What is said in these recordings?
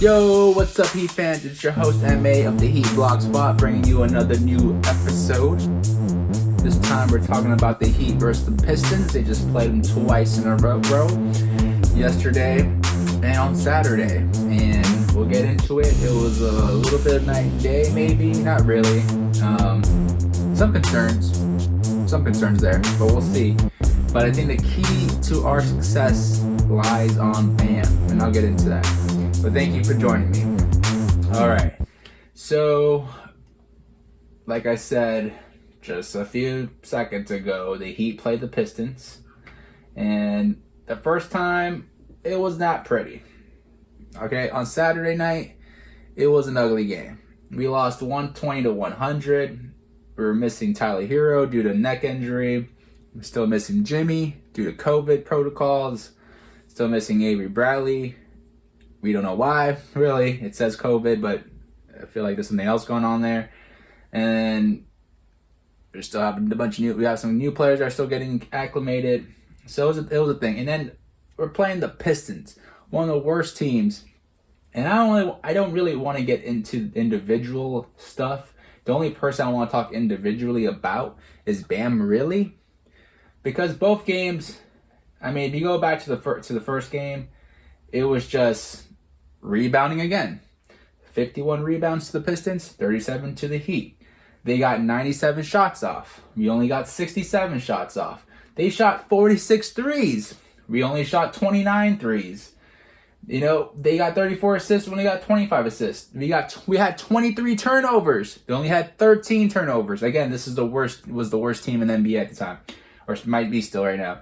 Yo, what's up, Heat fans? It's your host, MA of the Heat Blog Spot, bringing you another new episode. This time we're talking about the Heat versus the Pistons. They just played them twice in a row, yesterday and on Saturday. And we'll get into it. It was a little bit of night and day, maybe. Not really. Some concerns there, but we'll see. But I think the key to our success lies on Bam, and I'll get into that. But thank you for joining me. All right. So, like I said just a few seconds ago, the Heat played the Pistons. And the first time, it was not pretty. Okay, on Saturday night, it was an ugly game. We lost 120-100. We were missing Tyler Hero due to neck injury. We're still missing Jimmy due to COVID protocols. Still missing Avery Bradley. We don't know why, really. It says COVID, but I feel like there's something else going on there. And we still have we have some new players that are still getting acclimated. So it was a thing. And then we're playing the Pistons, one of the worst teams. And I don't really want to get into individual stuff. The only person I want to talk individually about is Bam, really. Because both games, I mean, if you go back to the first game, it was just rebounding again. 51 rebounds to the Pistons, 37 to the Heat. They got 97 shots off. We only got 67 shots off. They shot 46 threes. We only shot 29 threes. You know, they got 34 assists, we only got 25 assists. We had 23 turnovers. They only had 13 turnovers. Again, this is the worst team in the NBA at the time. Or might be still right now.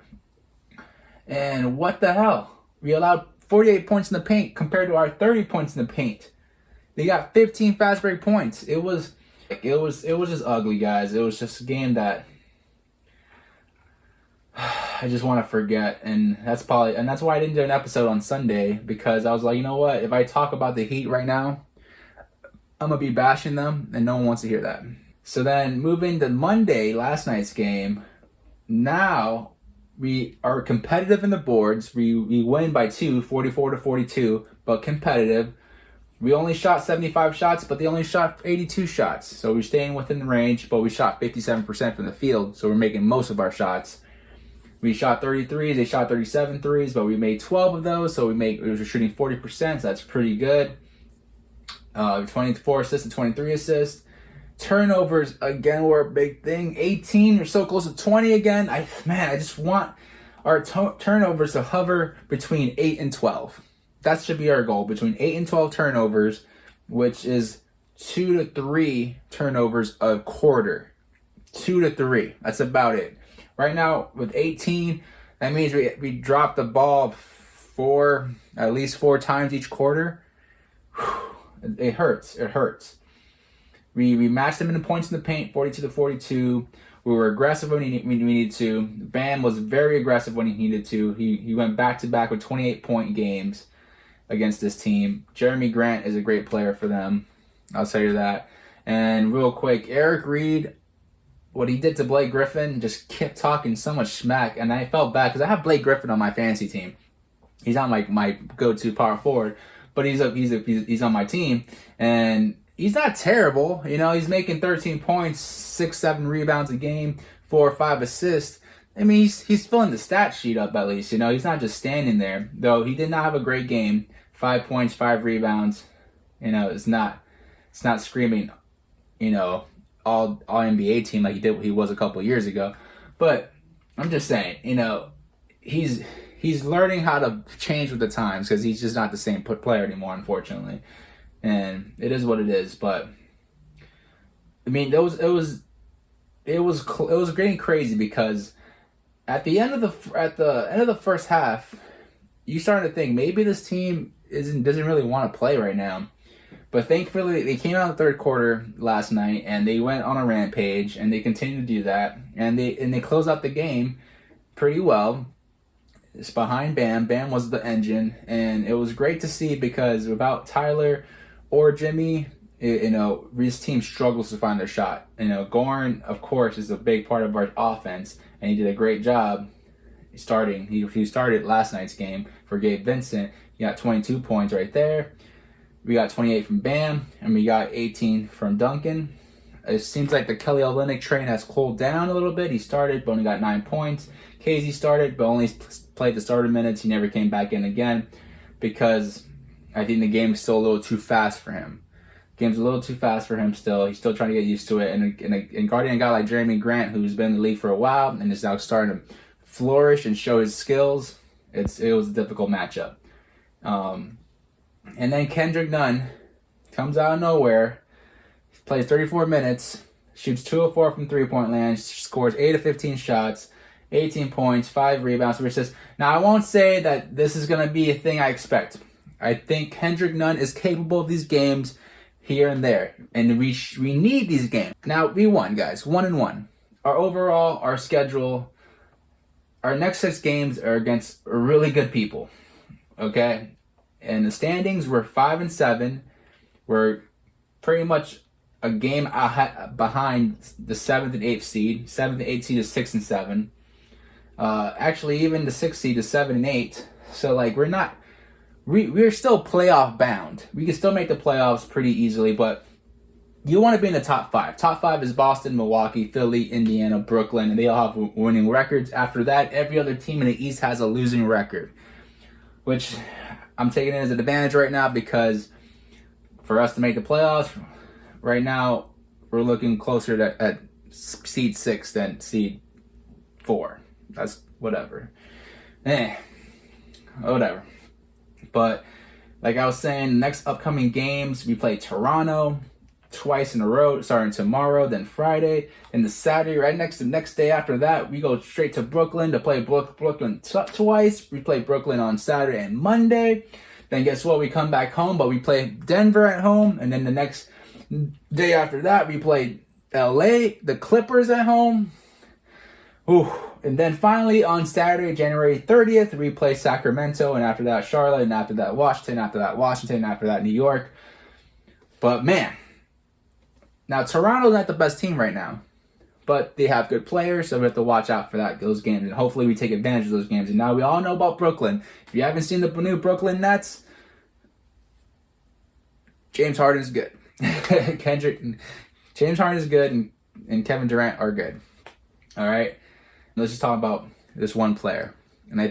And what the hell? We allowed 48 points in the paint compared to our 30 points in the paint. They got 15 fast break points. It was just ugly, guys. It was just a game that I just want to forget, and that's why I didn't do an episode on Sunday, because I was like, you know what? If I talk about the Heat right now, I'm gonna be bashing them, and no one wants to hear that. So then, moving to Monday, last night's game. Now we are competitive in the boards. We win by 2, 44-42, but competitive. We only shot 75 shots, but they only shot 82 shots. So we're staying within the range, but we shot 57% from the field, so we're making most of our shots. We shot 33s, they shot 37 threes, but we made 12 of those, so we were shooting 40%, so that's pretty good. 24 assists and 23 assists. Turnovers, again, were a big thing. 18, we're so close to 20 again. I just want our turnovers to hover between 8 and 12. That should be our goal, between 8 and 12 turnovers, which is 2 to 3 turnovers a quarter. 2 to 3, that's about it. Right now, with 18, that means we drop the ball at least four times each quarter. It hurts. We matched them in the points in the paint, 42-42. We were aggressive when we needed to. Bam was very aggressive when he needed to. He went back-to-back with 28-point games against this team. Jeremy Grant is a great player for them. I'll tell you that. And real quick, Eric Reed, what he did to Blake Griffin, just kept talking so much smack. And I felt bad because I have Blake Griffin on my fantasy team. He's not my go-to power forward, but he's on my team. And he's not terrible. You know, he's making 13 points, 6-7 rebounds a game, 4 or 5 assists. I mean, he's filling the stat sheet up at least. You know, he's not just standing there. Though he did not have a great game. 5 points, 5 rebounds. You know, it's not screaming, you know, all NBA team like he was a couple years ago. But I'm just saying, you know, he's learning how to change with the times, because he's just not the same player anymore, unfortunately. And it is what it is. But I mean, it was getting crazy, because at the end of the first half, you started to think maybe this team doesn't really want to play right now. But thankfully, they came out in the third quarter last night, and they went on a rampage, and they continue to do that, and they closed out the game pretty well. It's behind Bam. Bam was the engine, and it was great to see, because without Tyler or Jimmy, his team struggles to find their shot. Goran, of course, is a big part of our offense, and he did a great job starting. He started last night's game for Gabe Vincent. He got 22 points right there. We got 28 from Bam, and we got 18 from Duncan. It seems like the Kelly Olynyk train has cooled down a little bit. He started, but only got 9 points. KZ started, but only played the starter minutes. He never came back in again because I think the game's still a little too fast for him. Game's a little too fast for him still. He's still trying to get used to it. And guarding a guy like Jeremy Grant, who's been in the league for a while and is now starting to flourish and show his skills, it was a difficult matchup. And then Kendrick Nunn comes out of nowhere, plays 34 minutes, shoots 2 of 4 from three-point land, scores 8 of 15 shots, 18 points, 5 rebounds, which is... Now, I won't say that this is going to be a thing I expect. I think Kendrick Nunn is capable of these games here and there, and we need these games. Now, we won, guys, 1-1. Our schedule, our next 6 games are against really good people, okay? And the standings, we're 5-7. We're pretty much a game behind the 7th and 8th seed. 7th and 8th seed is 6 and 7. Actually, even the 6th seed is 7 and 8. So, like, we're still playoff bound. We can still make the playoffs pretty easily, but you want to be in the top 5. Top 5 is Boston, Milwaukee, Philly, Indiana, Brooklyn, and they all have winning records. After that, every other team in the East has a losing record, which I'm taking it as an advantage right now because for us to make the playoffs, right now, we're looking closer at seed 6 than seed 4. That's whatever. Whatever. But like I was saying, next upcoming games, we play Toronto twice in a row, starting tomorrow, then Friday, and the Saturday, the next day after that, we go straight to Brooklyn to play Brooklyn twice. We play Brooklyn on Saturday and Monday. Then guess what? We come back home, but we play Denver at home, and then the next day after that, we play LA, the Clippers at home. Ooh. And then finally on Saturday, January 30th, we play Sacramento, and after that Charlotte, and after that Washington, after that New York. But man, now Toronto's not the best team right now, but they have good players, so we have to watch out for those games, and hopefully we take advantage of those games. And now we all know about Brooklyn. If you haven't seen the new Brooklyn Nets, James Harden's good. James Harden is good, and Kevin Durant are good. All right. Let's just talk about this one player. And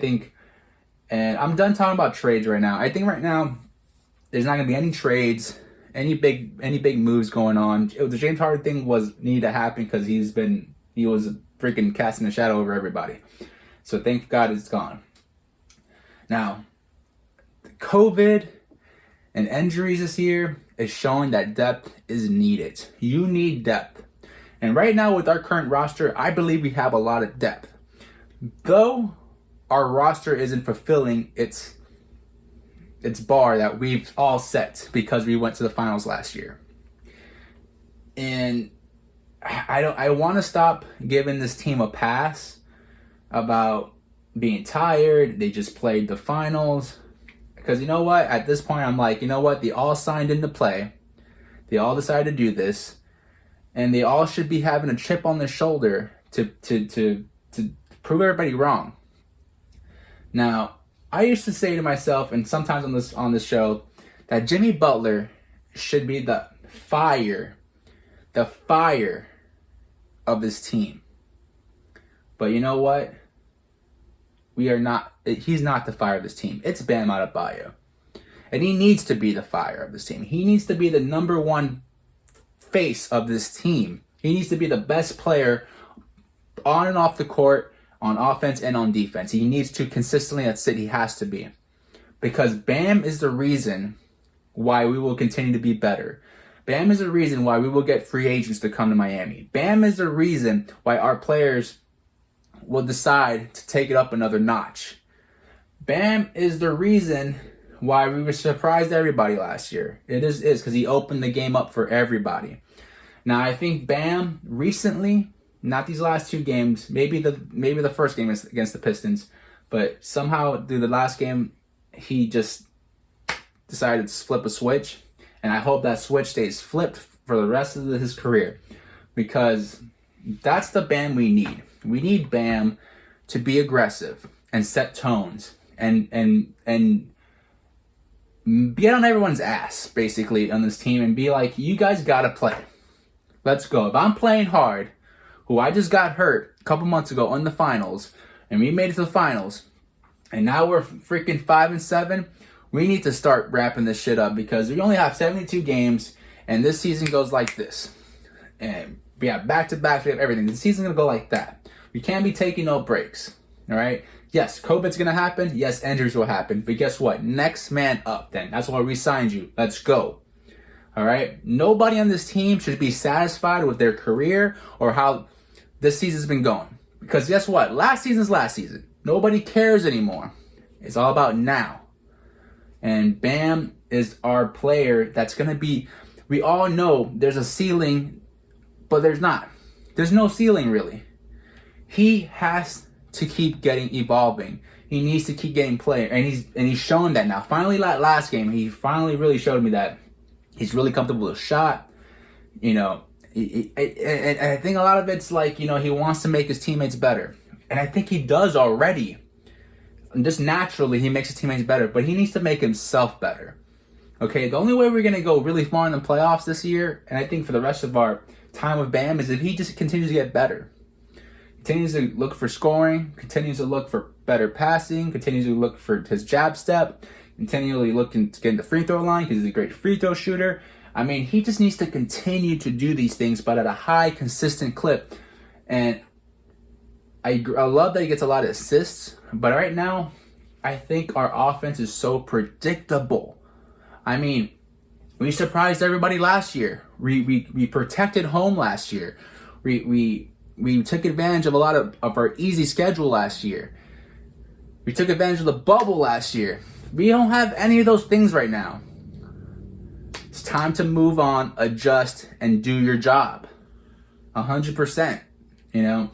I'm done talking about trades right now. I think right now there's not going to be any trades, any big moves going on. The James Harden thing needed to happen because he was freaking casting a shadow over everybody. So thank God it's gone. Now, COVID and injuries this year is showing that depth is needed. You need depth. And right now with our current roster, I believe we have a lot of depth. Though our roster isn't fulfilling its bar that we've all set because we went to the finals last year. And I want to stop giving this team a pass about being tired. They just played the finals. Because you know what? At this point, I'm like, you know what? They all signed into play. They all decided to do this. And they all should be having a chip on their shoulder to prove everybody wrong. Now, I used to say to myself, and sometimes on this show, that Jimmy Butler should be the fire of this team. But you know what? He's not the fire of this team. It's Bam Adebayo. And he needs to be the fire of this team. He needs to be the number one face of this team. He needs to be the best player on and off the court, on offense and on defense. He needs to consistently, that's it, he has to be. Because Bam is the reason why we will continue to be better. Bam is the reason why we will get free agents to come to Miami. Bam is the reason why our players will decide to take it up another notch. Bam is the reason why we were surprised everybody last year. It is because he opened the game up for everybody. Now I think Bam recently, not these last 2 games, maybe the first game against the Pistons, but somehow through the last game he just decided to flip a switch, and I hope that switch stays flipped for the rest of his career, because that's the Bam we need. We need Bam to be aggressive and set tones and get on everyone's ass, basically, on this team and be like, you guys got to play. Let's go. If I'm playing hard, who I just got hurt a couple months ago in the finals, and we made it to the finals, and now we're freaking 5-7, we need to start wrapping this shit up because we only have 72 games, and this season goes like this. And we have back-to-back, we have everything. The season's going to go like that. We can't be taking no breaks, all right? Yes, COVID's going to happen. Yes, injuries will happen. But guess what? Next man up then. That's why we signed you. Let's go. All right? Nobody on this team should be satisfied with their career or how this season's been going. Because guess what? Last season's last season. Nobody cares anymore. It's all about now. And Bam is our player that's going to be... We all know there's a ceiling, but there's not. There's no ceiling, really. He has to keep evolving. He needs to keep getting player, and he's shown that now. Finally, that last game, he finally really showed me that he's really comfortable with a shot. You know, and I think a lot of it's like, you know, he wants to make his teammates better, and I think he does already. And just naturally, he makes his teammates better, but he needs to make himself better. Okay, the only way we're gonna go really far in the playoffs this year, and I think for the rest of our time with Bam, is if he just continues to get better. Continues to look for scoring, continues to look for better passing, continues to look for his jab step, continually looking to get in the free throw line because he's a great free throw shooter. I mean, he just needs to continue to do these things, but at a high, consistent clip. And I love that he gets a lot of assists, but right now, I think our offense is so predictable. I mean, we surprised everybody last year. We protected home last year. We took advantage of a lot of our easy schedule last year. We took advantage of the bubble last year. We don't have any of those things right now. It's time to move on, adjust, and do your job. 100%, you know?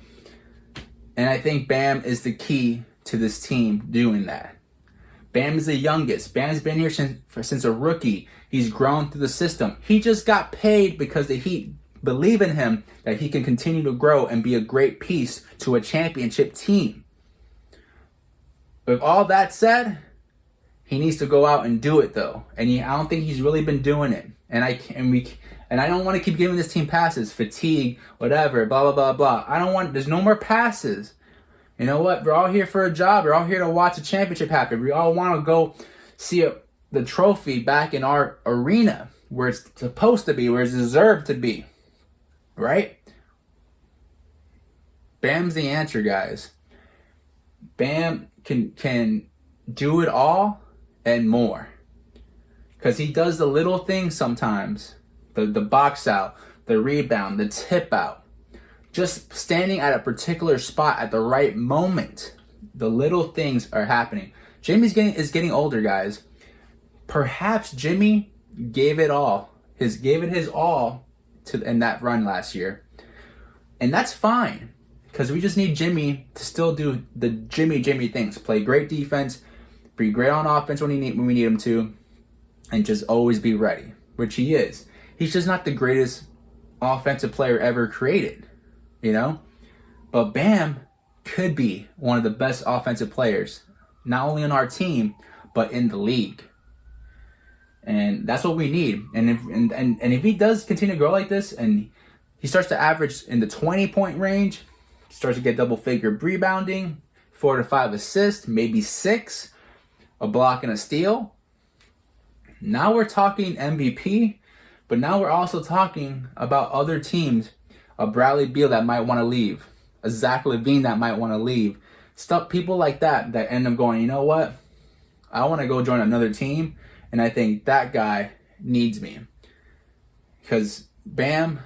And I think Bam is the key to this team doing that. Bam is the youngest. Bam's been here since a rookie. He's grown through the system. He just got paid because the Heat believe in him that he can continue to grow and be a great piece to a championship team. With all that said, he needs to go out and do it though. And I don't think he's really been doing it. And I don't want to keep giving this team passes, fatigue, whatever, blah, blah, blah, blah. There's no more passes. You know what? We're all here for a job. We're all here to watch a championship happen. We all want to go see the trophy back in our arena where it's supposed to be, where it's deserved to be. Right? Bam's the answer, guys. Bam can do it all and more. Because he does the little things sometimes. The box out, the rebound, the tip out. Just standing at a particular spot at the right moment. The little things are happening. Jimmy's getting older, guys. Perhaps Jimmy gave it his all in that run last year. And that's fine. Because we just need Jimmy to still do the Jimmy things. Play great defense, be great on offense when we need him to, and just always be ready, which he is. He's just not the greatest offensive player ever created, you know? But Bam could be one of the best offensive players, not only on our team, but in the league. And that's what we need. And if he does continue to grow like this, and he starts to average in the 20-point range, starts to get double-figure rebounding, 4 to 5 assists, maybe 6, a block and a steal. Now we're talking MVP, but now we're also talking about other teams, a Bradley Beal that might want to leave, a Zach LaVine that might want to leave. People like that end up going, you know what? I want to go join another team, and I think that guy needs me. Because Bam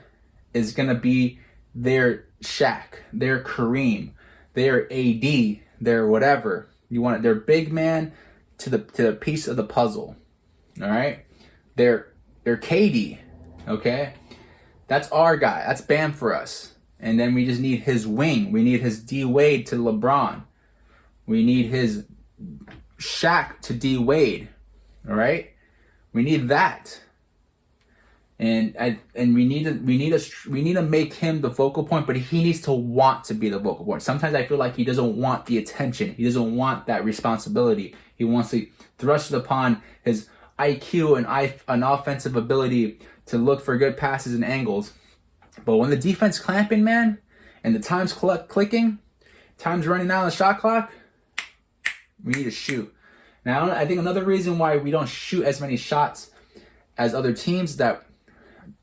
is going to be their Shaq, their Kareem, their AD, their whatever. You want it, their big man to the piece of the puzzle. All right? They're KD, okay? That's our guy. That's Bam for us. And then we just need his wing. We need his D Wade to LeBron. We need his Shaq to D Wade. All right? We need that. And we need to make him the focal point, but he needs to want to be the focal point. Sometimes I feel like he doesn't want the attention. He doesn't want that responsibility. He wants to thrust it upon his IQ and an offensive ability to look for good passes and angles. But when the defense clamping, man, and the time's clicking, time's running down the shot clock, we need to shoot. Now, I think another reason why we don't shoot as many shots as other teams is that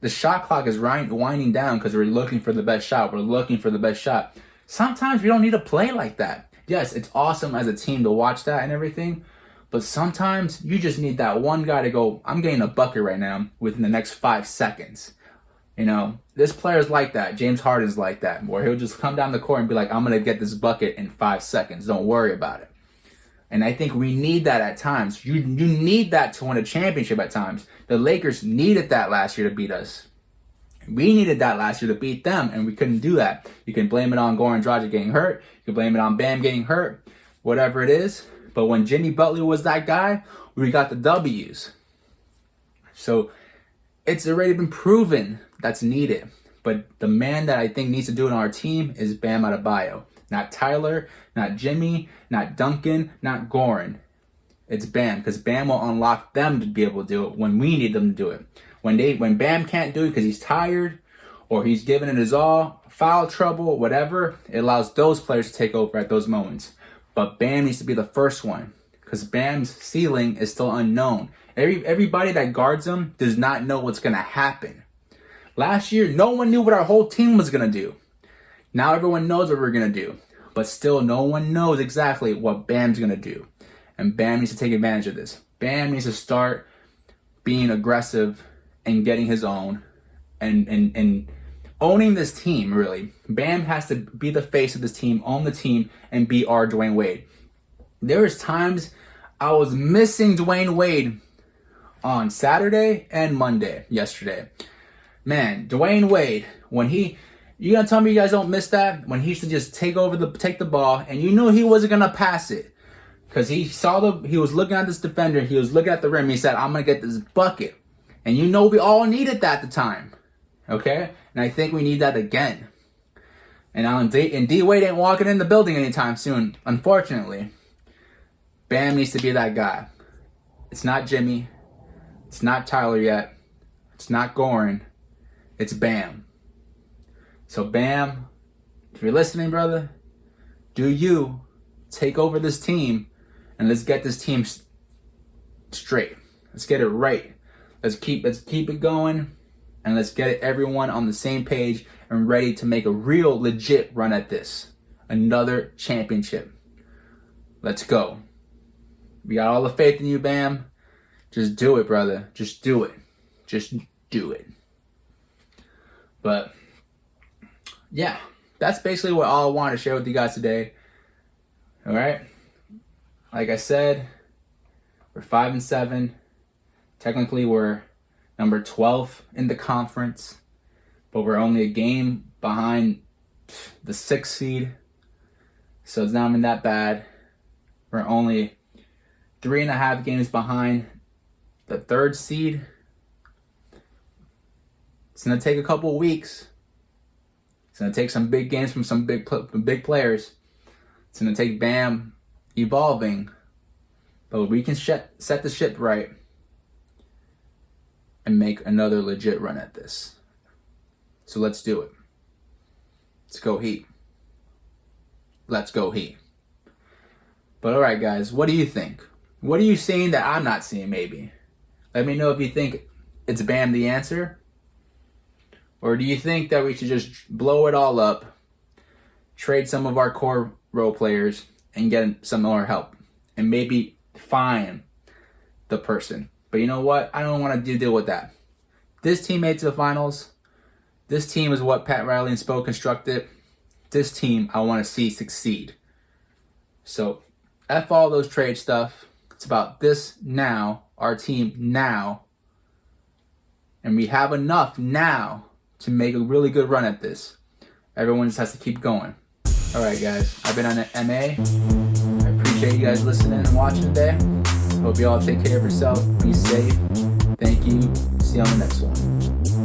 the shot clock is winding down because we're looking for the best shot. We're looking for the best shot. Sometimes we don't need to play like that. Yes, it's awesome as a team to watch that and everything, but sometimes you just need that one guy to go, I'm getting a bucket right now within the next 5 seconds. You know, this player's like that. James Harden's like that, where he'll just come down the court and be like, I'm going to get this bucket in 5 seconds. Don't worry about it. And I think we need that at times. You need that to win a championship at times. The Lakers needed that last year to beat us. We needed that last year to beat them, and we couldn't do that. You can blame it on Goran Dragic getting hurt. You can blame it on Bam getting hurt. Whatever it is. But when Jimmy Butler was that guy, we got the W's. So it's already been proven that's needed. But the man that I think needs to do it on our team is Bam Adebayo. Not Tyler, not Jimmy, not Duncan, not Goran. It's Bam, because Bam will unlock them to be able to do it when we need them to do it. When Bam can't do it because he's tired or he's giving it his all, foul trouble, whatever, it allows those players to take over at those moments. But Bam needs to be the first one because Bam's ceiling is still unknown. Everybody that guards him does not know what's going to happen. Last year, no one knew what our whole team was going to do. Now everyone knows what we're going to do. But still, no one knows exactly what Bam's going to do. And Bam needs to take advantage of this. Bam needs to start being aggressive and getting his own and owning this team, really. Bam has to be the face of this team, own the team, and be our Dwayne Wade. There was times I was missing Dwayne Wade on Saturday and Monday yesterday. Man, Dwayne Wade, when you gonna tell me you guys don't miss that? When he used to just take the ball, and you knew he wasn't gonna pass it. Because he was looking at this defender, he was looking at the rim, he said, I'm gonna get this bucket. And you know we all needed that at the time. Okay? And I think we need that again. And D Wade ain't walking in the building anytime soon, unfortunately. Bam needs to be that guy. It's not Jimmy. It's not Tyler yet. It's not Goran. It's Bam. So Bam, if you're listening, brother, do you take over this team and let's get this team straight. Let's get it right. Let's keep it going, and let's get everyone on the same page and ready to make a real legit run at this. Another championship. Let's go. We got all the faith in you, Bam. Just do it, brother. Just do it. Just do it. But yeah, that's basically what all I wanted to share with you guys today. All right. Like I said, we're 5-7. Technically, we're number 12 in the conference, but we're only a game behind the 6th seed. So it's not even that bad. We're only 3.5 games behind the 3rd seed. It's going to take a couple of weeks. It's going to take some big games from some big players. It's going to take Bam evolving. But we can set the ship right and make another legit run at this. So let's do it. Let's go Heat. Let's go Heat. But all right, guys, what do you think? What are you seeing that I'm not seeing, maybe? Let me know if you think it's Bam the answer. Or do you think that we should just blow it all up, trade some of our core role players, and get some more help? And maybe find the person. But you know what? I don't want to deal with that. This team made it to the finals. This team is what Pat Riley and Spo constructed. This team I want to see succeed. So F all those trade stuff. It's about this now, our team now. And we have enough now to make a really good run at this. Everyone just has to keep going. All right, guys. I've been on MA. I appreciate you guys listening and watching today. Hope you all take care of yourself. Be safe. Thank you. See you on the next one.